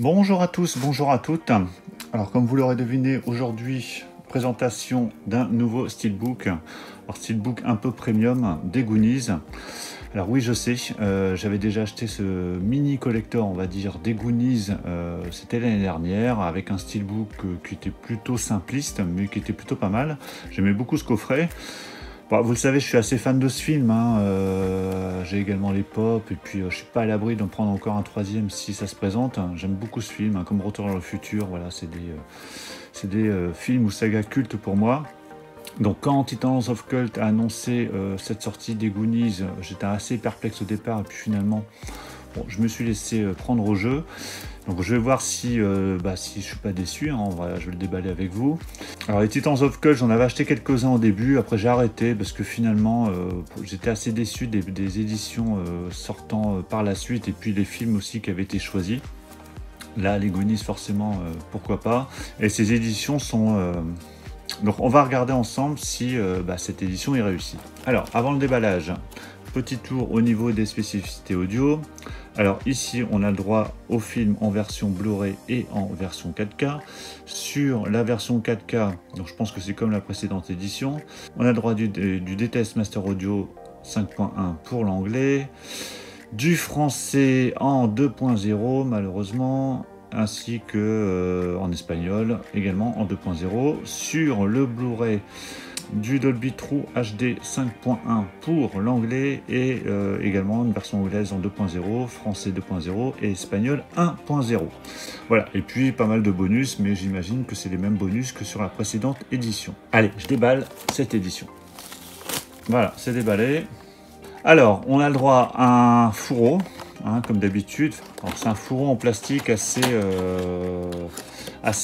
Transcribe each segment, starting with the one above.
Bonjour à tous, bonjour à toutes. Alors comme vous l'aurez deviné, aujourd'hui, présentation d'un nouveau steelbook. Alors steelbook un peu premium des Goonies. Alors oui, je sais, j'avais déjà acheté ce mini collector, on va dire, des Goonies, c'était l'année dernière, avec un steelbook qui était plutôt simpliste, mais qui était plutôt pas mal. J'aimais beaucoup ce coffret. Bon, vous le savez, je suis assez fan de ce film, hein. J'ai également les pop, et puis je suis pas à l'abri d'en prendre encore un troisième si ça se présente. J'aime beaucoup ce film, hein, comme Retour vers le futur, voilà, c'est des films ou sagas cultes pour moi. Donc quand Titans of Cult a annoncé cette sortie des Goonies, j'étais assez perplexe au départ, et puis finalement, bon, je me suis laissé prendre au jeu. Donc je vais voir si je suis pas déçu, hein. Voilà, je vais le déballer avec vous. Alors les Titans of Cult, j'en avais acheté quelques-uns au début, après j'ai arrêté parce que finalement j'étais assez déçu des éditions sortant par la suite, et puis les films aussi qui avaient été choisis. Là les Goonies forcément pourquoi pas. Et ces éditions sont... Donc on va regarder ensemble si cette édition est réussie. Alors avant le déballage, petit tour au niveau des spécificités audio. Alors ici on a le droit au film en version Blu-ray et en version 4K. Sur la version 4K, donc je pense que c'est comme la précédente édition, on a le droit du DTS Master Audio 5.1 pour l'anglais, du français en 2.0 malheureusement, ainsi que en espagnol également en 2.0. Sur le Blu-ray, du Dolby True HD 5.1 pour l'anglais et également une version anglaise en 2.0, français 2.0 et espagnol 1.0. Voilà, et puis pas mal de bonus, mais j'imagine que c'est les mêmes bonus que sur la précédente édition. Allez, je déballe cette édition. Voilà, c'est déballé. Alors, on a le droit à un fourreau, hein, comme d'habitude. Alors, c'est un fourreau en plastique assez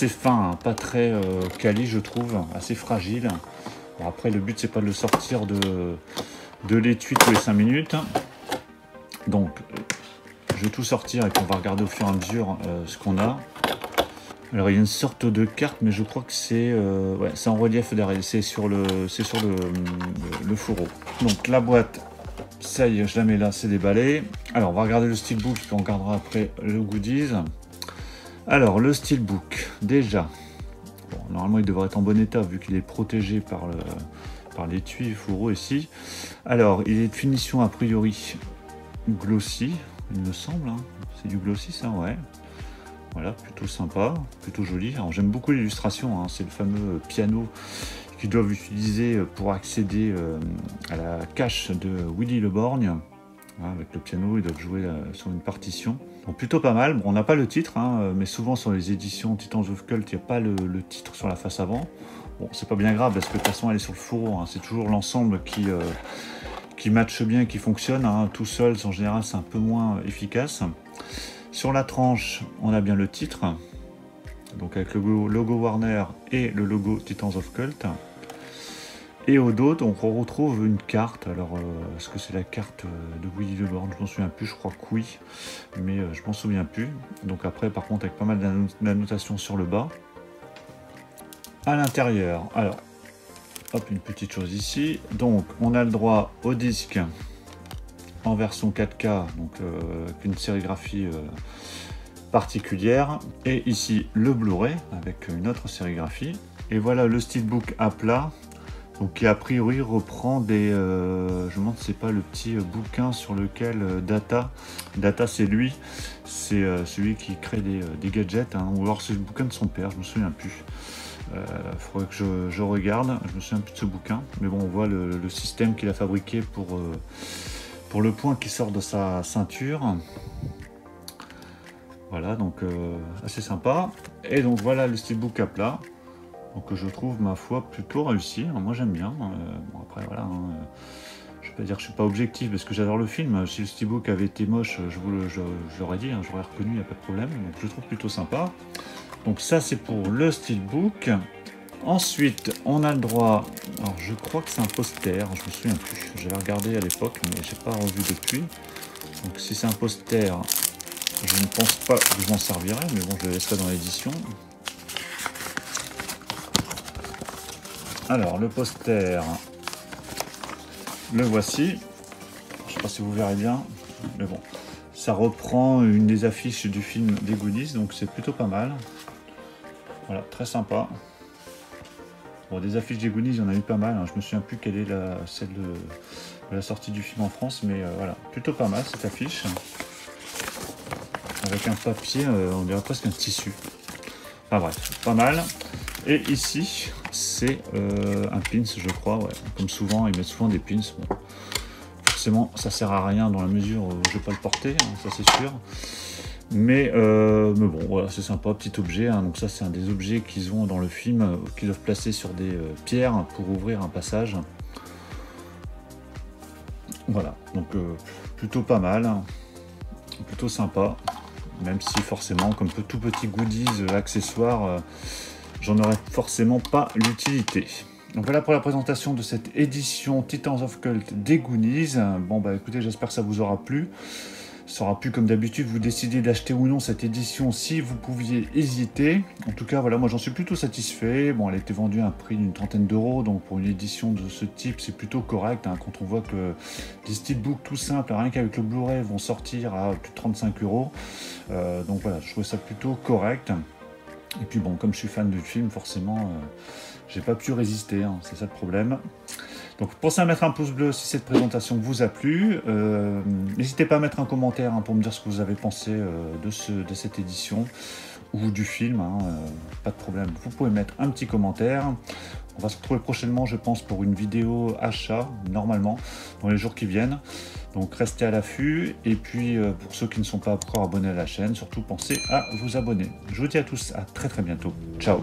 fin, hein, pas très quali, je trouve, assez fragile. Bon, après, le but, c'est pas de le sortir de l'étui tous les 5 minutes. Donc, je vais tout sortir et puis on va regarder au fur et à mesure ce qu'on a. Alors, il y a une sorte de carte, mais je crois que c'est en relief derrière. C'est sur le fourreau. Donc, la boîte, ça y est, je la mets là, c'est déballé. Alors, on va regarder le steelbook, puis on regardera après le goodies. Alors, le steelbook, déjà... Bon, normalement, il devrait être en bon état vu qu'il est protégé par l'étui fourreau ici. Alors, il est de finition a priori glossy, il me semble. Hein. C'est du glossy, ça, ouais. Voilà, plutôt sympa, plutôt joli. Alors, j'aime beaucoup l'illustration. Hein. C'est le fameux piano qu'ils doivent utiliser pour accéder à la cache de Willy Le Borgne. Avec le piano, ils doivent jouer sur une partition. Donc plutôt pas mal. Bon, on n'a pas le titre, hein, mais souvent sur les éditions Titans of Cult, il n'y a pas le titre sur la face avant. Bon, c'est pas bien grave parce que de toute façon, elle est sur le fourreau. Hein. C'est toujours l'ensemble qui matche bien, qui fonctionne. Hein. Tout seul, en général, c'est un peu moins efficace. Sur la tranche, on a bien le titre. Donc avec le logo Warner et le logo Titans of Cult. Et au dos, donc on retrouve une carte. Alors, est-ce que c'est la carte de Willy Le Borgne? Je m'en souviens plus, je crois que oui, mais je m'en souviens plus. Donc après, par contre, avec pas mal d'annotations sur le bas. À l'intérieur, alors, hop, une petite chose ici. Donc, on a le droit au disque en version 4K, donc avec une sérigraphie particulière. Et ici, le Blu-ray avec une autre sérigraphie. Et voilà le steelbook à plat. Donc qui a priori reprend des... je me demande si c'est pas le petit bouquin sur lequel Data c'est lui, c'est celui qui crée des gadgets, hein, ou alors c'est le bouquin de son père, je me souviens plus. Faudrait que je regarde, je me souviens plus de ce bouquin, mais bon on voit le système qu'il a fabriqué pour le point qui sort de sa ceinture. Voilà, donc assez sympa. Et donc voilà le steelbook à plat. Donc je trouve ma foi plutôt réussi. Moi j'aime bien. Bon après voilà, hein, je vais pas dire que je suis pas objectif parce que j'adore le film. Si le steelbook avait été moche, je l'aurais dit, hein, j'aurais reconnu, il n'y a pas de problème. Donc je le trouve plutôt sympa. Donc ça c'est pour le steelbook. Ensuite on a le droit. Alors je crois que c'est un poster. Je me souviens plus. J'avais regardé à l'époque, mais j'ai pas revu depuis. Donc si c'est un poster, je ne pense pas que je m'en servirai, mais bon je le laisserai dans l'édition. Alors, le poster, le voici. Je ne sais pas si vous verrez bien, mais bon, Ça reprend une des affiches du film des Goonies, donc c'est plutôt pas mal. Voilà, très sympa. Bon, des affiches des Goonies, il y en a eu pas mal, hein. Je me souviens plus quelle est celle de la sortie du film en France, mais voilà, plutôt pas mal cette affiche. Avec un papier, on dirait presque un tissu. Enfin bref, pas mal. Et ici, c'est un pins, je crois, ouais. Comme souvent, ils mettent souvent des pins. Bon. Forcément, ça sert à rien dans la mesure où je vais pas le porter, hein, ça c'est sûr. Mais bon, voilà, c'est sympa, petit objet. Hein. Donc ça, c'est un des objets qu'ils ont dans le film, qu'ils doivent placer sur des pierres pour ouvrir un passage. Voilà, donc plutôt pas mal, hein. Plutôt sympa. Même si forcément, comme tout petit goodies accessoire, j'en aurais forcément pas l'utilité. Donc voilà pour la présentation de cette édition Titans of Cult des Goonies. Bon bah écoutez, j'espère que ça vous aura plu. Ça aura pu, comme d'habitude, vous décider d'acheter ou non cette édition si vous pouviez hésiter. En tout cas, voilà, moi j'en suis plutôt satisfait. Bon, elle a été vendue à un prix d'une trentaine d'euros, donc pour une édition de ce type, c'est plutôt correct. Hein, quand on voit que des steelbooks tout simples, rien qu'avec le Blu-ray, vont sortir à plus de 35 euros. Donc voilà, je trouvais ça plutôt correct. Et puis bon, comme je suis fan du film, forcément, j'ai pas pu résister, hein, c'est ça le problème. Donc pensez à mettre un pouce bleu si cette présentation vous a plu. N'hésitez pas à mettre un commentaire, hein, pour me dire ce que vous avez pensé de cette édition ou du film, hein, pas de problème. Vous pouvez mettre un petit commentaire. On va se retrouver prochainement, je pense, pour une vidéo achat, normalement, dans les jours qui viennent. Donc restez à l'affût. Et puis pour ceux qui ne sont pas encore abonnés à la chaîne, surtout pensez à vous abonner. Je vous dis à tous à très bientôt. Ciao.